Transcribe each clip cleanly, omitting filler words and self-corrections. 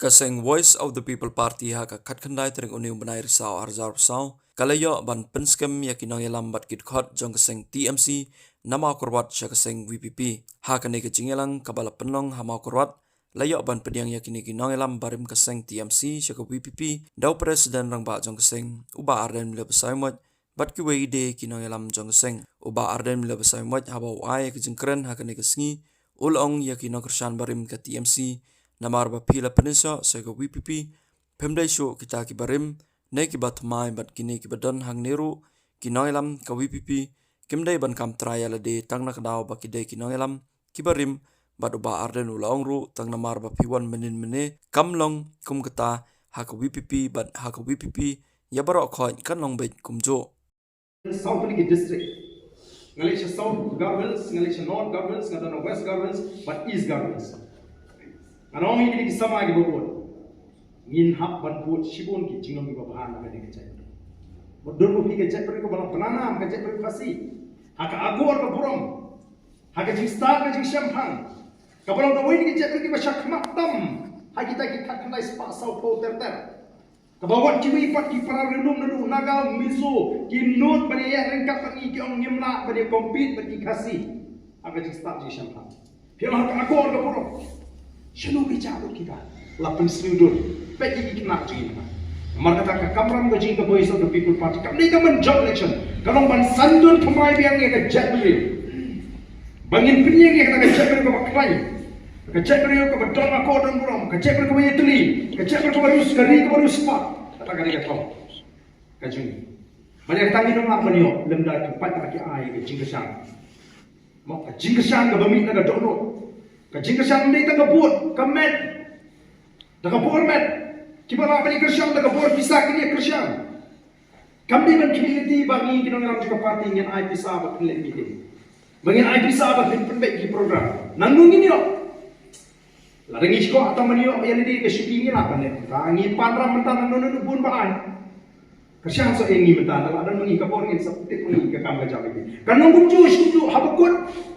Kaseng Voice of the People Party haka katkandai tering uniu benai risau arzar risau kalayo ban penskem yakinong yelam bat kidkhot jong kaseng TMC nama korwat sya kaseng VPP haka ne kejingelang kabala penlong hama korwat layo ban pediang yakini kinong yelam barim kaseng TMC sya VPP dau presiden rang ba jong kaseng uba arden mila besai mot bat kiwe ide kinong yelam jong kaseng uba arden mila besai mot haba wai kejingkren haka ne kesengi ulong yakinong kershan barim ke TMC namar ba pila penisa sega WPP pemdai show kita kibarim ne kibat mai bat kini kibadon hang neru kinoilam ka WPP kimdai ban kam trial de tangna kadaw ba kidai kinoilam kibarim badu ba arden ulaong ru tang namar ba piwan menin mene kamlong kum kata hak WPP bat hak WPP ya barok khoi kan long bet kumjo South Ligi district ngalisha south governments ngalisha north governments ngadana west governments but east governments Anong ini sama lagi berbuat, ingin hak berbuat sibun ki jinglong iba bahan nak ada kecai. Berdua pergi kecai pergi ke balang penanam kecai pergi kasih, hak agor ke burung, hak jing star ke jing syampang, ke balang tahu ini kecai pergi basyak maktam, hak kita kena ispak sau ter. Ke bawah kiwi pat ki para rendum nadu naga miso ki not bani ya ringkat bani ki ong nyemla bani compete bani kasih, hak jing star jing syampang. Film hak agor ke burung. Shanu bicara kita, lapan seludur, pergi kena jingga. Mereka kata kamram ke jingga Voice of the People Party. Kami kaman job election. Kalau ban sandun pemai biang ye ke jet beli, bangin pinyeng ye kata ke jet beli ke baklai, ke jet beli ke bedol aku dan buram, ke jet beli ke bayatli, ke jet beli ke barus kari ke barus spat. Kata kali kata, kajing. Banyak tangi dong nak menyo, lemda tempat lagi air ke jingga sang. Mak jingga sang ke bami nak dono. Kajing kesyang ni tak kebut, kemet, tak kebut met. Kita nak beli kesyang, tak kebut pisah kini kesyang. Kami community bagi kita orang juga parti yang ai pisah bak kelak meeting. Bagi ai pisah bak penbek di program. Nanggung ini yo. Larang isko atau maniyo yang di kesyuting ni lah kan. Tangi pandra mentang nonu bun bahan. Kesyang so engi mentang ada mengi kapor ni seperti mengi ke kam kajak ini. Kan nunggu cuci habukut.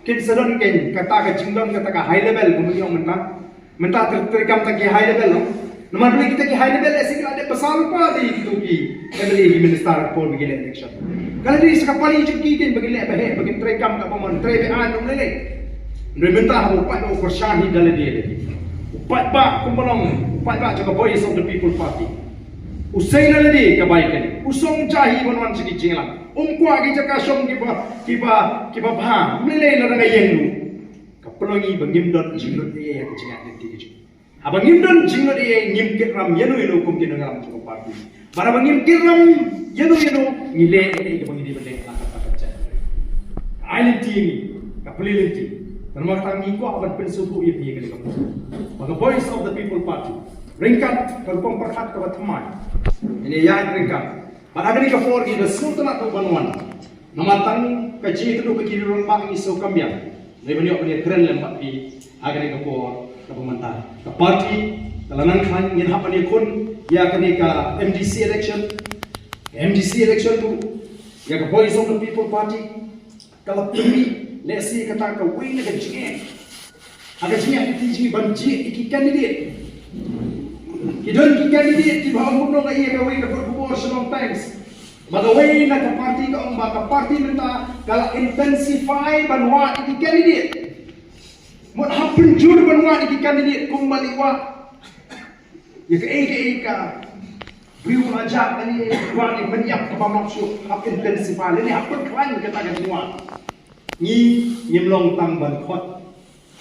Kin sedon ken kata ka jinglong kata ka high level kemudian mentah terkam tak high level nomor dua kita ki high level esik ada pasal pa di itu ki emily minister for begin election kalau di sekapali cuki kin begin bahe begin terkam ka pamon tre be an lele mentah upat o persyahi dalam dia upat ba kumbolong upat ba jaga Voice of the People Party usai lele kebaikan usong jahi bonwan segi jinglang Umkuah kita kasong kiba bah, mulai lara ngayen lu. Kapelongi bangimdon jinglot dia yang kecil nanti kecil. Abangimdon jinglot dia ngimkit ram yenu kum kena ngaram cukup parti. Bara bangimkit ram yenu ngile ini bangidi bende kata cak. Island team, kapelilin team. Nama tangi ko aban pensupu ia piye kali kamu. Maka Voice of the People Party. Ringkat kalpong perhat kabat teman. Ini yang ringkat. Pada ni kapor kita sultan atau banuan. Nama tang kaji itu kiri rombak isu kambiang. Lebih banyak keren lembat di agar ni kapor kepementah. Ke parti dalam kan yang apa ni kun ya kini ke MDC election tu ya ke Voice of the People Party kalau pilih lesi kata ke win ke jeng. Agak jeng itu banji iki candidate. Kidon ki candidate di bawah mundo na iya kawin ka proportional thanks. Magaway na ka party ka ang party nita kala intensify banwa iti candidate. Mo hapun jud banwa iti candidate kung maliwa. Ya ka Biu aja kani wani banyak ka maksud hap intensify ini hapun klan kita ka semua. Ni nyemlong tamban khot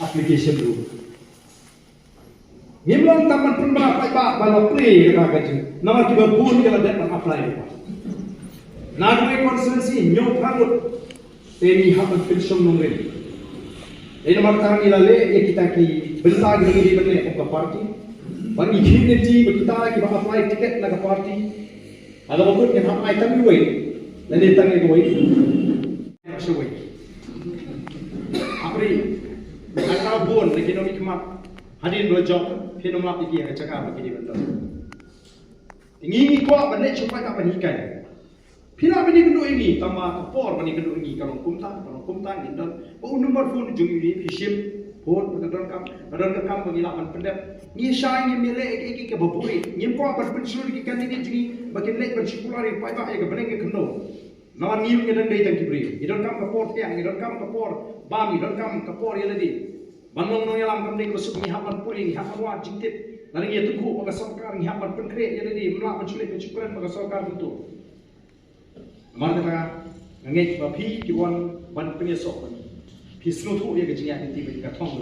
application dulu. Nimlong taman pun berapa balau play kata kaji. Nama kita pun kalau dapat apply. Nagwe konstituensi nyok rangut. Temi hapat pilsum nungren. Ini nomor tarang ilale ya kita ki bentar gini benne ke parti. Bagi community kita ki apply tiket na ke parti. Ada bakut yang hap item duwe. Lain tangi duwe. Masuk. Apri. Ada bon lagi nomi kemat. Hadin dua job. Kena mak pergi yang cakap begini betul. Ini kuat benda supaya tak panikan. Pila benda kedua ini tambah kapor benda kedua ini kalau kumtan indon. Oh nombor phone jung ini fishim Hot kadon kam bagi lapan pendep. Ni syai ni mele ek ke baburi. Ni ko apa pensul ki kan ni jini bakin lek bersyukulari pai ba ya ke beneng ke kendo. Nawan ni ke dan dai tan kibri. Idon kam ka port ya, idon kam ka port bami, idon kam ka port ya ledi. Banong no yalam kam ni ko suk ni hapan puli, ni hapan wa jingtip. Nari ya tuku maka sokar ni hapan penkre ya ledi. Mla pensul ke syukuran maka sokar itu. Amar kata ngej ba phi ki wan ban penyesok. Phi snu thu ya ke jing ya ti be ka thong mo.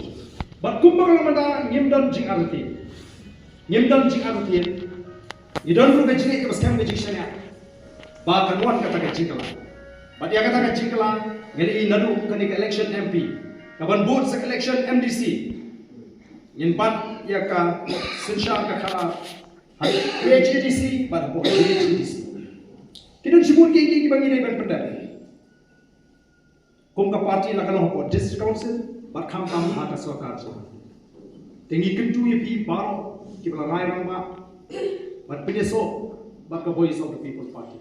But kumbang manda nyimdan jing arti. Nyimdan jing arti. Idon ru ke jing ke baskam ke jing shanya. Ba kanwan kata ke jing kala. But ya kata ke jing kala ngeli nadu kan ke election MP. Kaban board sa election MDC. Yin pat ya ka sinsha ka khala HDC pada board HDC. Kita disebut ke bagi ni ban pendek. Kum ka parti la kalau ko district council bat kham kam hata sarkar so. Tengi kentu ye pi baro ki bala rai rang ba bat peneso bat ka voice of the people party.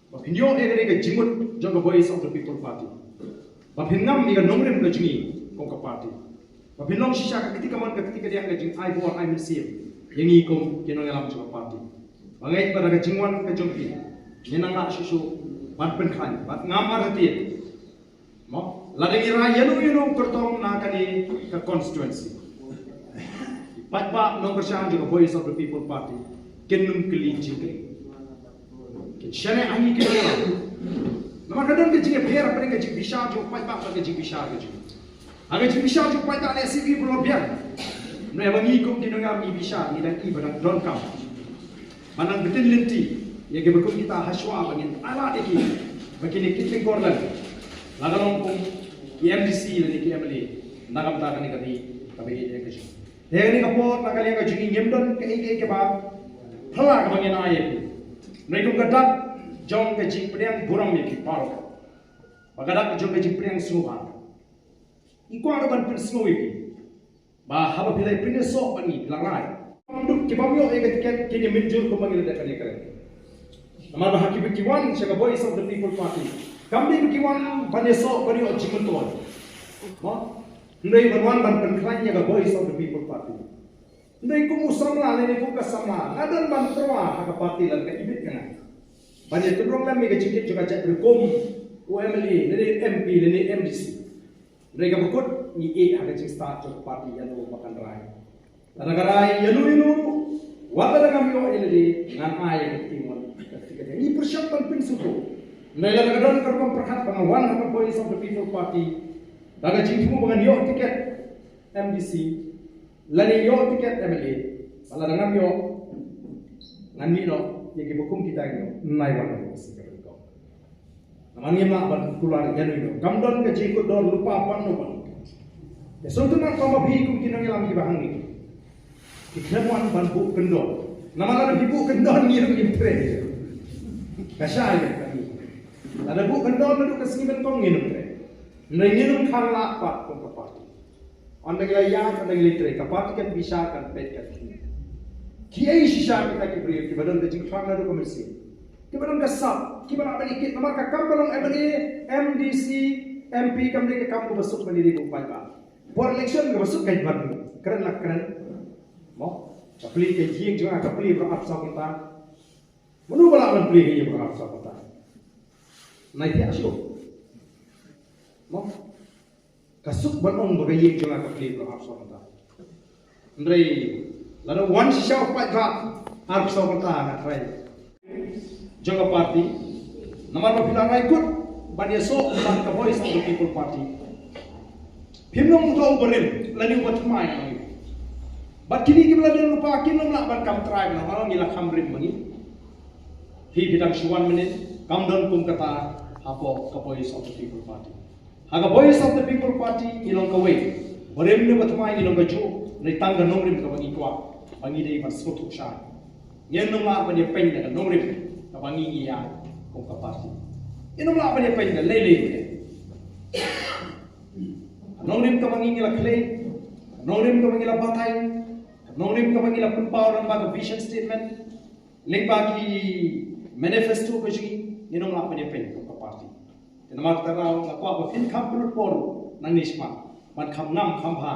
Ba pinyo egere ke jimut jong ka voice of the people party. Ba phinnam mi ga nomre mu jingi kum ka party. Ba phinnong shisha ka ketika man ka ketika dia ga jing ai bor ai mesim yengi kum kinong alam jong party. Bangai pada ka jingwan ka jong pi. Ninanga susu bat penkhan bat ngamar hati. Mo ladang ira yanu kertong na kani ka constituency. Patba no kerjaan juga voice of the people party. Kenum keli jingke. Shane angi keli. Nama kadang ke jingke biar apa ke jing bisa jo patba ke jing bisa ke jing. Aga jing bisa jo patba le CV belum biar. Mereka bangi kum dinonga mi bisa ni dan ibadah don kam. Manang betul lenti. Ya ke berkum kita haswa bangin ala iki. Begini kita korlan. Lagalong kung MDC lagi KMLA nagam ta kani kami ini kasi. Dahil ni kapot nakaliya ka jing nyemdon ka ke ba phala ka bangin ayep. Naikum gadak jong ka jing priang burang mi ki paro. Bagadak jong ka jing priang suha. Iko ano ban pin snow iki. Ba haba pilay prineso bani langai. Duk ki bamyo e ka kini minjur ko bangin da kani kare. Namar bahaki bikiwan siya ka voice of the people party. Kami bikiwan paneso bari o jimutuan. Mo? Ndai berwan ban penklanya ka voice of the people party. Ndai ko musamla le ko kasama. Ngadan ban terwa ka party lan ka ibit kana. Bani tudrong lam mi ka jikit juga jak rekom UMLA le MP le MDC. Ndai ka bukut ni e aga jik start ka party yan o makan rai. Tanagarai yanu wala na kami o ile ngan ay ka timon. Ini persiapan pinsuto. Nela kadon kerkom perhat pengawan apa voice of the people party. Daga jingmu bangan yo tiket MDC, lani yo tiket MLA. Sala dengan yo ngani no yegi bukum kita yo nai wan ko sikar ko. Namani ma ban kular yanu yo. Gamdon ke jingku don lupa panu ban. Ya sontunan kama bi kum kinang yalam ki bahangi. Ikhlamuan ban bu kendon. Namala bi bu kendon ni rum imtre. Kasai kami. Ada bu kendor duduk ke sini bentong minum tre. Nginum khala pat ko parti. Anda gila ya anda gila tre kapati kan bisa kan pet kan. Kiai shisha kita ki beri ki badan ke jing khana do komisi. Ki badan ka sab, ki badan bani ki namar ka kambalong MLA, MDC, MP kamne ke kam ko basuk bani di bupai ka. For election ko basuk kai ban. Keren nak keren. Mo, kapli ke jing jo kapli bro ap sa kita. Munu bala ban pli ke bro ap sa kita. Naik asyo. Mo kasuk banong bagayi jong ka play ko apso mata. Ndrei lano one show pa ka apso mata ka try. Jong ka party namar pa pilangai kut banyeso ban ka voice of the people party. Pimnong to berin lani wat mai nang. Bat kini ki beladen lupa kinom la ban kam tribe na orang ngila kamrim mangi. Hi bidang 1 minute kam don kum kata hapo ka voice of the people party. Haga voice of the people party ilong ka way. Barem ne batmai ilong ka jo nei tangga nomrim ka bangi kwa. Bangi dei ban sotuk sha. Yen no ma ban ye pen na nomrim ka bangi ya ko ka party. Yen no ma ban ye pen na lele. Nomrim ka bangi la clay. Nomrim ka bangi la batay. Nomrim ka bangi la power ba ka vision statement. Link ba ki manifesto ka ji yen no ma ban ye pen. Nama kita tahu aku apa fin kam perlu por nang nisma มันคำนำคำพา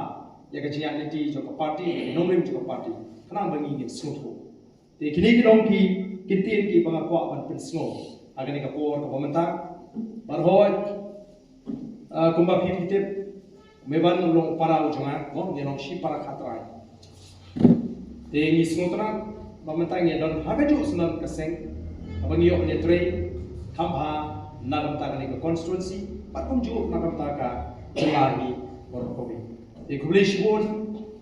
อยากจะยังในที่จากปาร์ตี้น้องเล่มจากปาร์ตี้ขนาดบางอย่างสงบแต่ทีนี้น้องที่กินตีนที่บางกว่ามันเป็นสงบagar ni kapur kapamentang barhoi kumba pipitip meban ulong para ujangan mo ni long shi para khatrai te ni smotra pamentang ni don habaju sunan kaseng abang yo ni train thamha nagam ta ni constituency patum ju nagam ta ka jelahi borkobi te kublish bon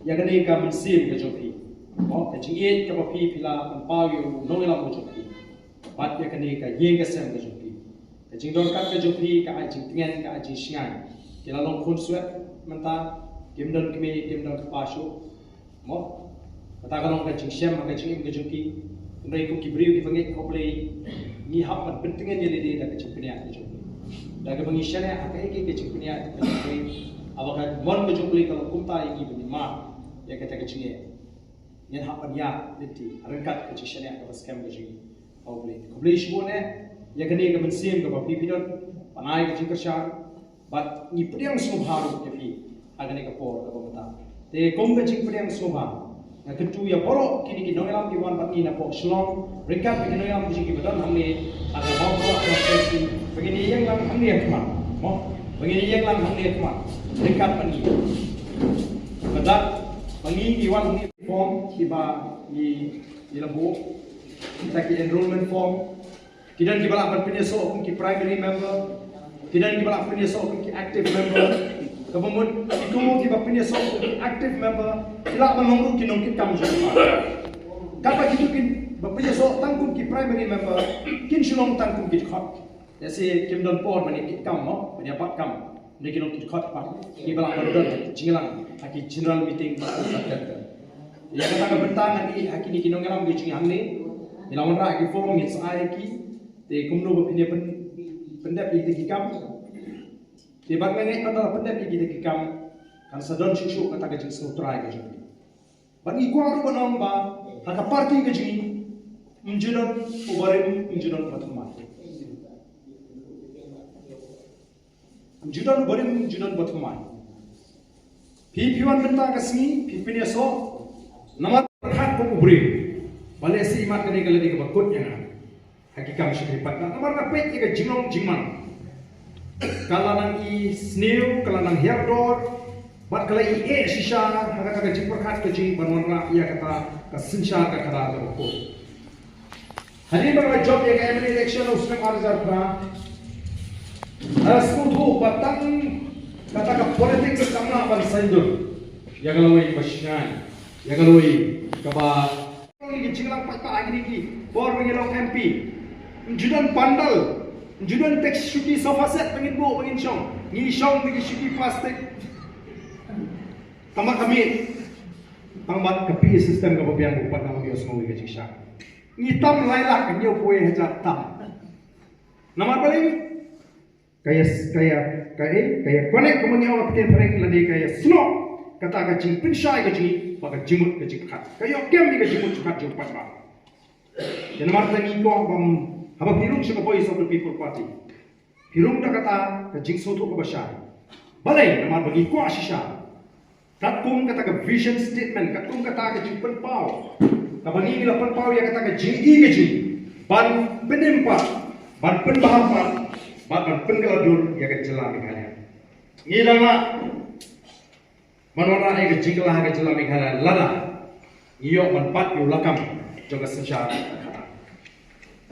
yagani ka mensim ka jopi mo ka jingit ka papi pila pawi no ela mo jopi bat ya kani ka yeng ka sem ka jopi ka jingdon ka jopi ka ajing tingen ka ajing shingai kila long khun swet manta kimdon ka pasho mo kata ka long ka jing shem ka jing ka jopi ngai ku kibriu ki bangi kople ni hap mat pentingan ni le da ka jopi ka jopi da ka bangi shane aka eke ka jopi ka jopi awaka mon ka jopi ka kumta yi bani ma ya ka ta ka jinge yan hapan ya litti arangkat ka jing shane ka baskem ka jing Kublish bone ya kani ka bensim ka papi pidot panai ka jingkasar but ni priang subharu ya pi agane ka por ka bata te kom ka jing priang subha na ketu ya boro kini ki noelam ki wan bat ni na pok shlong ringkat ki noelam ki jing ki badan hamne aga mau ko prosesi begini yang lam hamne khma mo begini yang lam hamne khma ringkat pani badat bangi ki wan ni form ki ba ni lambu kita ki enrollment form kidan ki balak punya so ki primary member kidan ki balak punya so ki active member kemudian ikumu ki punya so ki active member kila menunggu ki nongkit kamu juga kapa kitu kin punya so tangkum ki primary member kin shulong tangkum ki khot ya si kim don por mani ki kam no mani apat kam ni ki nongkit khot pa ki balak don jinglang aki general meeting ya kata ka bentang ni aki ni ki nongalam ki jing ni ilawan ra ki form ni sai ki te kumno bapine pendap ki kam te bag ngai kata pendap ki kam kan sadon shishu kata ka jing sutrai ka jing bagi ko aru banong ba haka party ka jing unjunon ubarim unjunon batman unjunon ubarim unjunon batman piwan benta ka sini pipine so namat hak ko ubri Bale si imat kani kala di kabakut yang hakikam syukri patna nomor napet ika jingong jingman kala nang i snail kala nang herdor bat kala i shisha haka ka jingper khat ka jing banwan ra ia kata ka sinsha ka kala ka ko hari bang job ya ka election usme marzar pra askutu batang kata ka politics kamna ban sandur ya galoi bashan ya galoi kaba ni jinglang patpa agni ki bor mengilong MP judan pandal judan tek shuki sofa set pengin bo pengin shong ni shong ni shuki plastik tamak kami tamat kapi sistem ka babiang bupat na magios mo ga jisha ni tam laila ka nyo poe haja tam namar paling kaya connect ko mangyaw apten pareng ladi kaya sno kata ka jing pinshai ka jing baka jimut ka jing khat kayo kem ni ka jimut khat jing patma dan marta ni ko bam haba pirung sa voice of the people party pirung da kata ka jing soto ko basha balai namar bagi ko asisha katkum kata ka vision statement katkum kata ka jing penpau ka bagi la penpau ya kata ka jing i ka jing ban penimpa ban penbahapan ban penggaladur ya ka jelam kaya ngilama Manora ay kajinglah ka jela meghala lada iyo manpat yo lakam joga sensha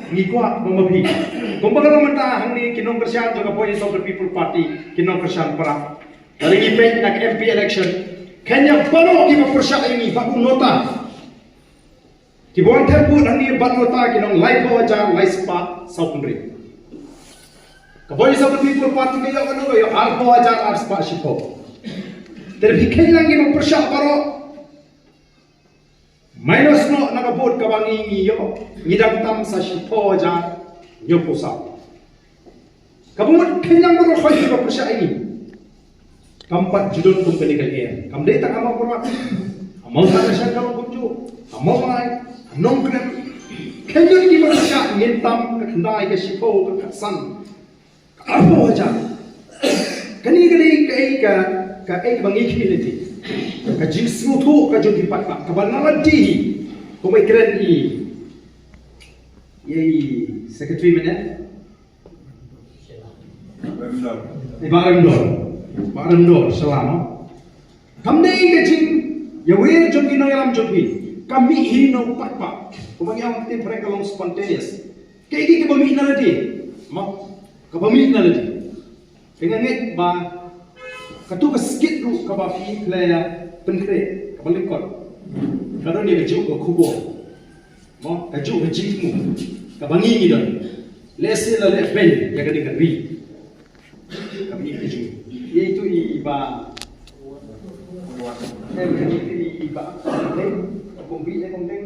ni kwa bomapi kumbaga mata hangni kinong kersian joga voice of the people party kinong kersian para dari ipe na MP election kanya bano ki persya ini baku nota ki bon terbu hangni bat nota kinong live waja live spa saupundri ka voice of the people party kayo ano yo alpha waja ar spa shipo terfikir lagi mempersiap baro minus no nakabot kabangi iyo ngidang tam sa shipo ja nyoposa kabumut kenyang baro khoy ka persya ini kampat judul company kalian kamde ta kama pura amal sa sya ka bunju amal mai nong krem kenyang di persya ngintam kendai ke shipo ke san apa aja Kani ka bangi community. Ka jing smutu ka jong dipat ka banaladi. Ko mai keren yei secretary mana? Barandor selama. Kamne ka jing ya wer jong ki yalam jong ki. Kami hino pat. Ko bangi ang tin mereka long spontaneous. Kayak ka bami naladi. Ka bami naladi. Dengan nget ba katu ka skit ru ka ba pi playa penkre ka balikot. Kalau dia kejuk ke kubur. Kejuk ke jingmu. Ka bangi ni don. Lese la le ben ya ka dengan ri. Ka bi kejuk. Iaitu iba iba. Kombi konteng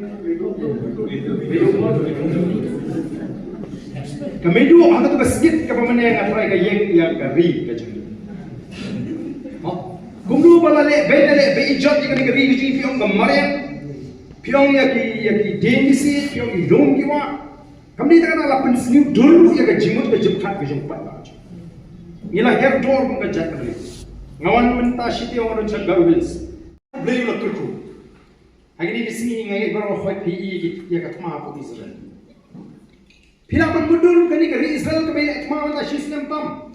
Kamedu ang tu skit ka pamane nga try ka yeng yang ka ri ka jeng. Kumdu balale be ijot ka ni ri ji piong ka marian. Piong ya ki dengisi piong ki longi wa. Kamni ta na lapan sniu dulu ya ka jimut ka jepkat ka jeng pat ba. Ngila her dor mo ka jat ka ri. Ngawan menta shiti orang cak garwils. Blay la turku. Agni bisi ngai baro khoi pi ya ka tma po Israel. Pila pun mudul kani ka Israel ka bay tma ta shisnem tam.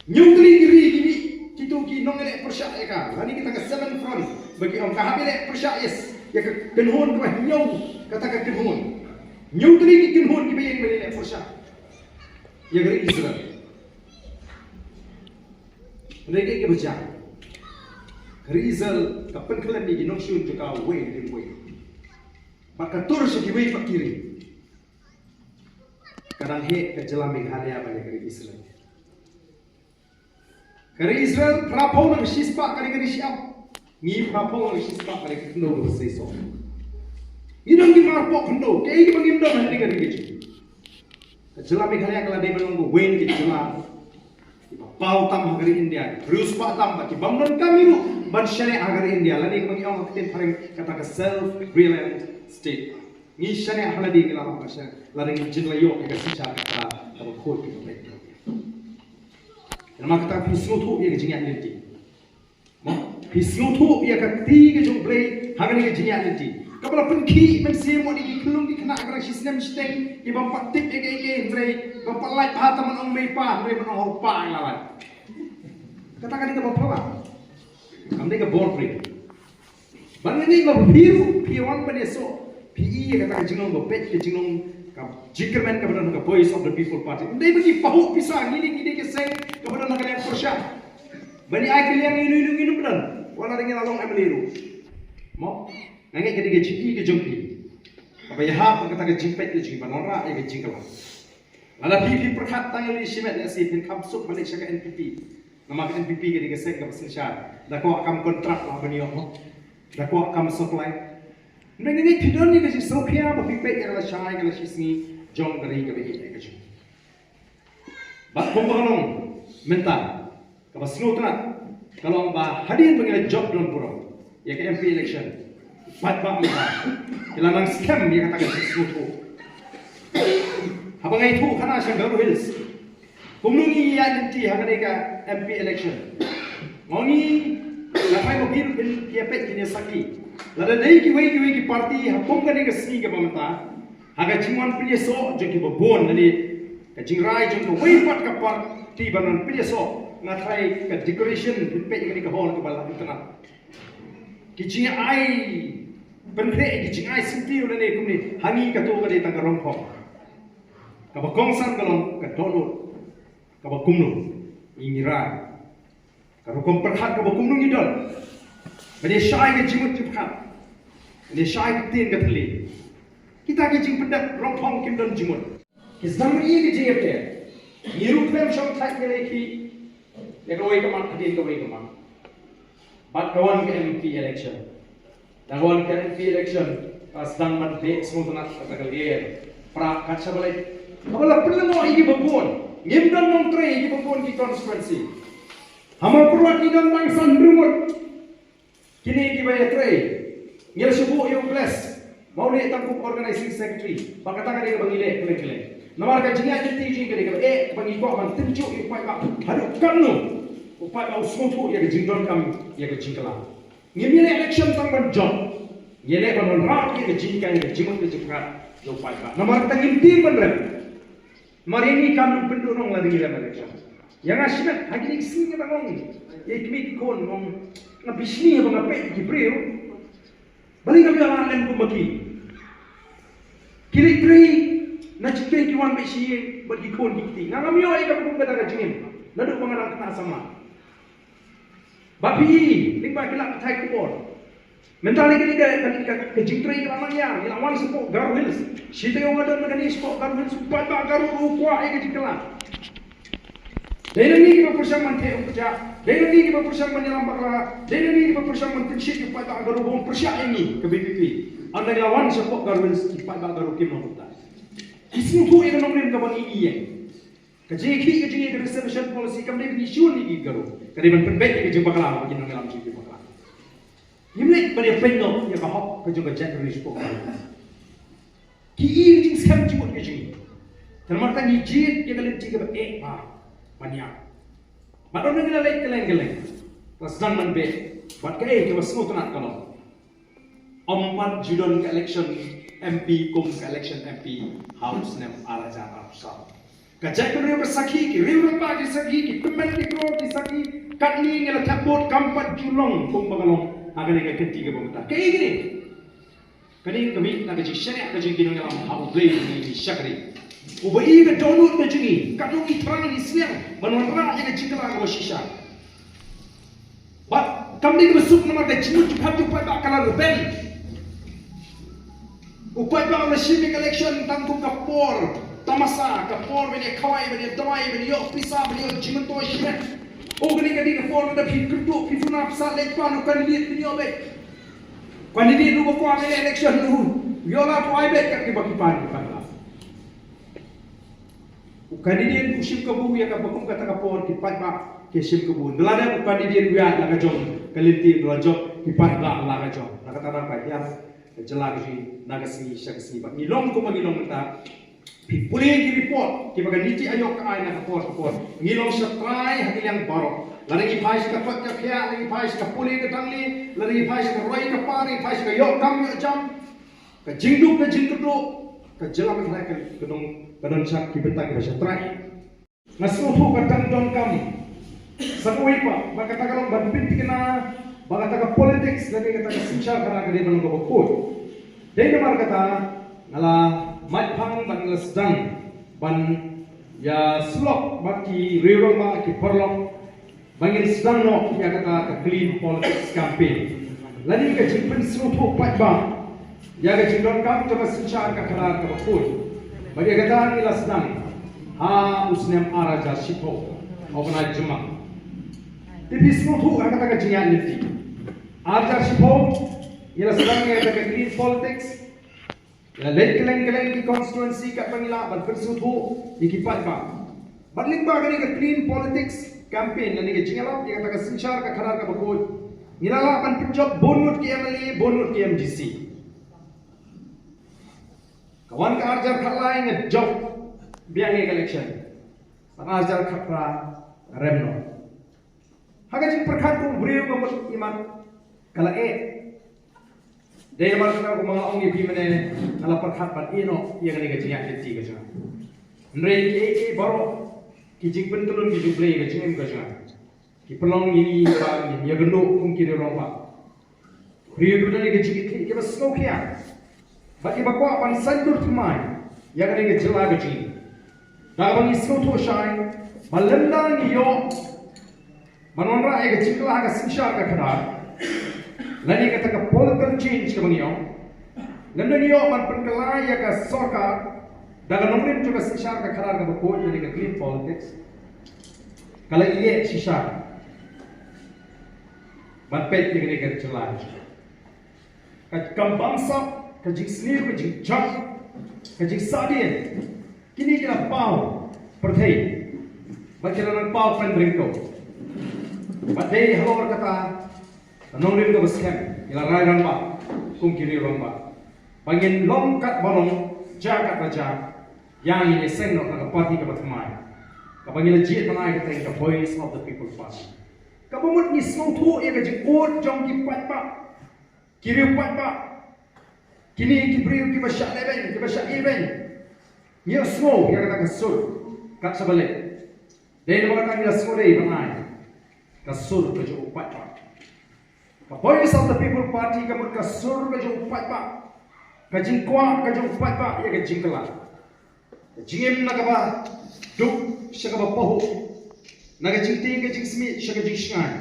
Nyungli giri gini kitu ki nongele persya ka. Lani kita ka seven front bagi ang kahabile persya yes ya ka kenhon ka nyaw kata ka kenhon. Nyungli ki kenhon ki bay bali persya. Ya gari Israel. Mereka ke baca. Rizal kapan kalian ni ginong syun juga way din way. Maka tur sa giway pakiri. Kadang he ke jelam Meghalaya balik dari Israel. Dari Israel prapo ng shispa kali kali siap. Ni prapo ng shispa kali kali no seso. Ginong gimarpo kundo. Kaya gimangimdo na hindi kali kali. Ke jelam Meghalaya kala day menunggu wen ke jelam. Pau tam agari India, Bruce pa tam baki bamnon kami ru ban syariah agari India. Lani kami orang kita paling kata ke self-reliant state. Ni syariah haladi kita orang kasih. Lani jinla yo kita siapa kata kalau kod kita baik. Nama kata pisngu tu ia kejengat nanti. Pisngu tu ia kati kejung play agari kejengat nanti. Kapala penki mensi mo di kelung di kena agak sistem steng di bampak tip ege ndrei bampak light ha taman ong mei pa ndrei man ong pa lawan katakan di bampak lah amde ke board free bangen ni ba biru piwan paneso pi kata jinong ba pet ke jinong ka jickerman ka badan ka voice of the people party ndai bagi pahu pisang ini ke seng ka badan ka yang persya bani ai kalian inu badan wala dengan along ameliru mo Nangai ketika jiki ke jongki, apa ya hap kata ke jimpet ke jiki banora ya ke jingkala. Lala pipi perkat tangan li simet nasi pin kapsuk balik syaka NPP. Nama ke NPP ketika sek ke pesensyar. Dako akam kontrak lah beniok, dako akam supply. Nangai tidon ni ke Sofia bapipet ya kala syai kala sisni jong dari ke begi ke jiki. Bat pembangun mental, kapas nutrat. Kalau bah hadir mengenai job don pura, ya ke MP election. Bat mereka, ilang scam dia katakan sesuatu. Habang itu kana siya Garo Hills. Kumnungi yan nanti hagan ka MP election. Ngongi lapay mo biru pin kiapet kini saki. Lada dai ki party hapong gani ka sini ka pamata. Haga jingwan pilyeso jong ki babon nani ka jingrai jong ko way pat ka party banon pilyeso ngatray ka decoration pin gani ka hall ka bala internet. Kijing ai penre kijing ai sinti ulah ni kumni hangi ka tu ka di tangga rongkong ka ba kongsan kalong ka dono ka ba kumnu ingira ka rongkong perhat ka ba kumnu ngidol bani syai ka jimut jiphat bani syai ka tin ka thli kita kijing pedak rongkong kim don jimut kisam ri kijing ate yiru klem shom thak ke ki ya ka wai ka ma hadin ka wai ka ma But kawan ke MP election. Kawan ke MP election. Pas dang mat dek semua nak kata lier. Pra kaca balik. Kapala perlu mau igi babon. Ngimdan nong tre igi babon di constituency. Hamal perwat ni dan bang sandrumut. Kini igi bayar tre. Ngel subuh you bless. Mau dia tangkup organizing secretary. Pakatakan dia bangile kelen-kelen. Namar ka jinga jiti ji ke ke bagi ko man tinju upai ba hadu kanu upai ba usmutu ya ke jingdon kam ya ke jingkala ngimile election tang ban job yele ban rat ya ke jingkan ke jimut ke jingkat ya upai ba namar ta ngimti ban re mari ni kam pendu nong lagi dalam election yang asimat hagi ni singa bangong ikmi kon nong ngabisni ba ngape gibreu balik kami ala lem kumaki kiri-kiri na 21 besi bagi kon dikti ngam yo ay kapung kata kajingin nadu pangarang kena sama bapi lingba kila thai kubor mental ni ka kajingtri ka ya ila wan support garu hills shite yo ngadon ngani support garu hills pa garu rupa ay kajikala Dahil ni kita bersama mantep kerja, dahil ni kita bersama menyelam bakla, dahil ni kita bersama mentinsyik kepada agar hubung persiap ini ke BPP. Anda lawan support government kepada agar hukum kita. Isu tu yang nombor yang kawan ini yang. Kaji reservation policy kami ni isu ni garu. Kali penbaik kerja bakla bagi orang dalam cerita bakla. Ini pada penyok yang kahok kerja kerja dari support government. Kiri jing scam cuma kerja. Termasuk ni jid yang kalian cerita banyak. Baru nak geleng. Pas dan manbe. Buat kaya kita semua tunat kalau. 4 judon ke election MP kum ke election MP House nem araja arsa. Kajak kena bersaki, riu pagi saki, kemen dikro disaki, katni ngela tapot kampat julong kum bagalong. Agar ni ketiga pemerintah. Kaya gini. Kini kami nak jadi syariat kaji gini dalam hal play ni syakri. Ubai ke download macam ni, kadang terang di siang, menolak yang cikala ke shisha. But kami besuk nama ke cimut cepat pada kalah rebel. Upai ba oleh shimmy collection tanggung kapor, tamasa kapor beri kawai beri dawai beri yok pisah beri yok cimut toy shimmy. Ogni kadi kapor ada fikru fikuna pasal lekpan ukan lihat beri yok. Kani dia lupa kau ambil election tu, yola kau ambil kat bagi pan. Kandidat usim kebu ya kabakum kata kapor kipat ba kesim kebu. Delada kandidat dia laga jom kalinti dua jom kipat ba laga jom. Laga tanah ba ya jelas ni nagasi syakasi ba. Ngilong ko magilong mata. Pipuli ki report ki baga niti ayok ay na kapor. Ngilong sa try hagil yang baro. Lagi pais ka pat ka kya, lagi pais ka puli ka tangli, lagi pais ka roi ka pari, pais ka yok kam yo jam. Ka jingduk ka jingkudu ka jelam ka kedong kadang sak kita kita setrai. Nasuhu kadang don kami. Sakui pa, baka tagalong banpin kena, baka taga politics lagi kata sinchar karena kadi belum kebukut. Jadi namar kata ngala matpang bang sedang ban ya slok baki rirong baki perlong bangin sedang no ya kata clean politics campaign. Lagi ke jimpen suhu patbang. Ya ke jindon kami coba sinchar karena kebukut. Bagi kata inilah sedang usnem araja sipo opena jema. Tapi semua tu kata kajian nanti. Araja sipo ialah sedang yang kata green politics. Ya lek keleng di constituency kat pangila ban persutu dikipat ba. Balik ba kani ke clean politics campaign nani ke jingala dia kata sinchar ka kharar ka bakut. Ngilala ban penjob bonut ke MLA bonut ke MGC. Kawan ka arjar khalai nge job biang election. Sang arjar khapra remno. Haga jing perkhat ko brio ko iman kala Dahil naman ko mga ong ibimene ngala perkhat pan ino iya kani ka jinga kiti ka jang. Nrei baro ki jing pentulun ki duble ka jingem ka jang. Ki pelong ini ba ya gendo kum ki romba. Brio ko ni ka jing ki ba smoke ya. Bagi bakwa pan sandur tumai ya kani ka jela ka jing. Dagang isno to shine balenda ni yo manonra ka jingla ka sinshar ka khadar. Lani kata ka political change ka bangiyo. Landa niyo man pengkelaya ka soka daga nomrin juga sishar ka kharar ka bakot lani ka clean politics. Kala iye sishar. Man pet ni ka chelaj. Ka kambangsa ka jigsnir ka jigjak ka jigsadien. Kini kira pau perthai. Bakira nang pau pendringko. Badai halor kata nongrin ko baskem ila rai ramba kum kiri ramba bangin long kat balong jagat raja Yang ini seng nak parti ke bertemai. Kapangila jit panai ke the voice of the people party. Kapamut ni semua tu ia kerja kot jom ki pat pak. Kiri pat pak. Kini ki beriu ki basyak leben, ki basyak iben. Ia semua ia kata kesur kat sebalik. Dan dia kata ia semua deh panai. Kesur kerja pat pak. The voice of the people party kamut kasur kerja pat pak. Kajing kuat kerja pat pak ia kajing kelak. Jingem nakaba duk syakaba pahu naga jingting ke jing smith syaka jing shngan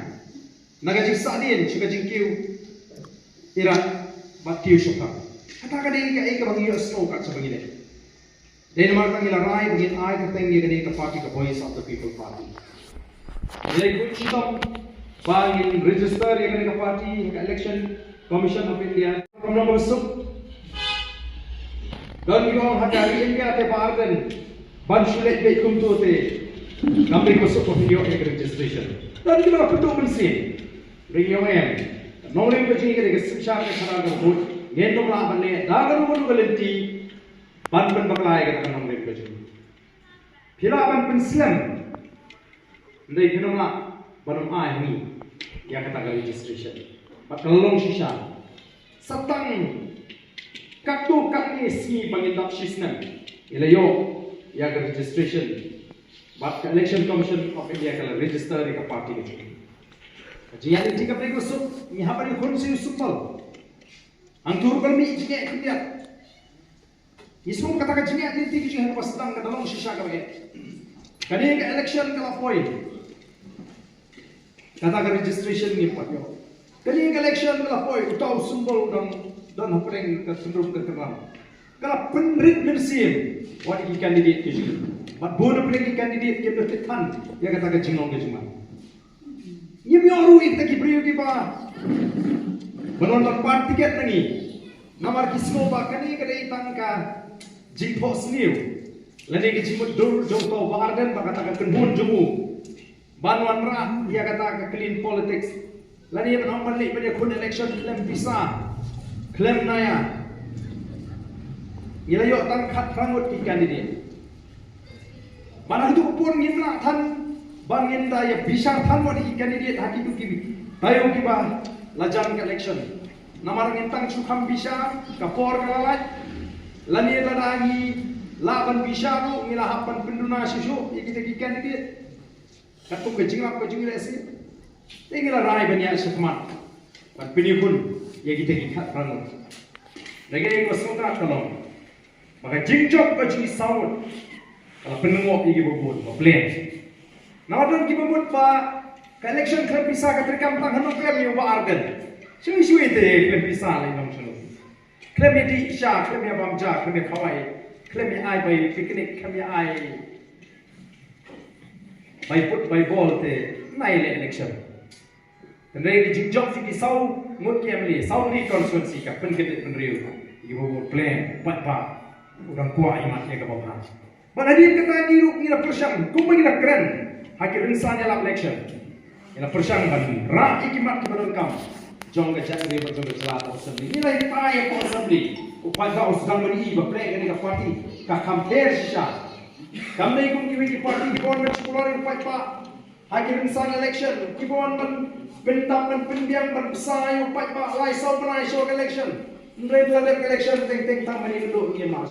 naga jing sadin syaka jing kiu ira batiu syaka kata ka ding ka ek bagi snow kat sabagi de den mar tang ila rai bagi ai ka teng ni ka ding ka party ka voice of the people party ilai ku chitam bangin register ya ka party ka election commission of india from number sub dan kita hadari India te barden ban sulit baik kumtu te kami masuk ke video registration dan kita betul bensin ringan noleng kecil kita kesempatan kerana berbud ngendom lah balik dagan pun galenti ban baklai kita noleng kecil pila ban penslam ndai kenam lah banum ai ni ya kata registration bakalong shisha satang kaktu kakni si pangindap shisnam ilayo ya registration but election commission of india kala register ka party ke jian ni tika prego sup ni hapari khonsi supal antur kalmi jige india isum kata ka jige ni tiki jige pas tang ka dalong shisha ka bage kani ka election kala point kata ka registration ni patyo kani ka election kala point utau sumbol dan hapring ka sundrum ka kram kala penrit mensim what is candidate ke jing but bona pring candidate ke betan ya kata ka jingong ke cuma ni mioru it ki brio ki ba menonton part tiket nangi namar kismo ba kani ka dei tangka jing pos new lani ki jimut dur jong to barden ba kata ka kenbun jumu banwan ra ya kata ka clean politics lani ban ambali pada kun election klaim bisa klaim naya ilayo tan khat rangut ki candidate mana itu pun ngimla than bangin da ya bisa than mo di candidate haki tu ki tayo ki ba lajan election namar ngintang sukham bisa ka por ka lalai lani ladangi laban bisa tu ngila hapan penduna susu kita ki candidate katung ke jingap ke jingile si ngila rai banyak sekmat pat pinipun ya kita ki khat rangut lagi ko sutra kalong maka jingjok ke jing saud kalau penengok pergi berbun, plan. Nawadon kita berbun ke election klaim bisa ke terkam tang henok klaim yang arden. Sui-sui te klaim bisa lain nom sunu. Klaim di isya, klaim yang bamja, klaim yang kawai, klaim yang ai by piknik, klaim yang ai by put by ball te naik election. Dan dari jingjok sini sau mut kiam li, sau ni konstituensi ka penkedit penriu. Kita berbun plan, pat orang kuat imatnya ke bawah. Mana dia kata diru ila persang, kumpa ila keren. Hakir insan ila election. Ila persang bagi ra ikimat ke badan kam. Jong ke jadi berjong ke selatan assembly. Ila ipaya ko assembly. Upai ka usgang beri iba play ka party. Ka compare sisa. Kam nay kung kiwi ki party kon men sekolah upai pa. Hakir insan election. Kibon man bentang man pendiang man besar upai pa lai so election. Ndre election teng tang mani dulu ni mas.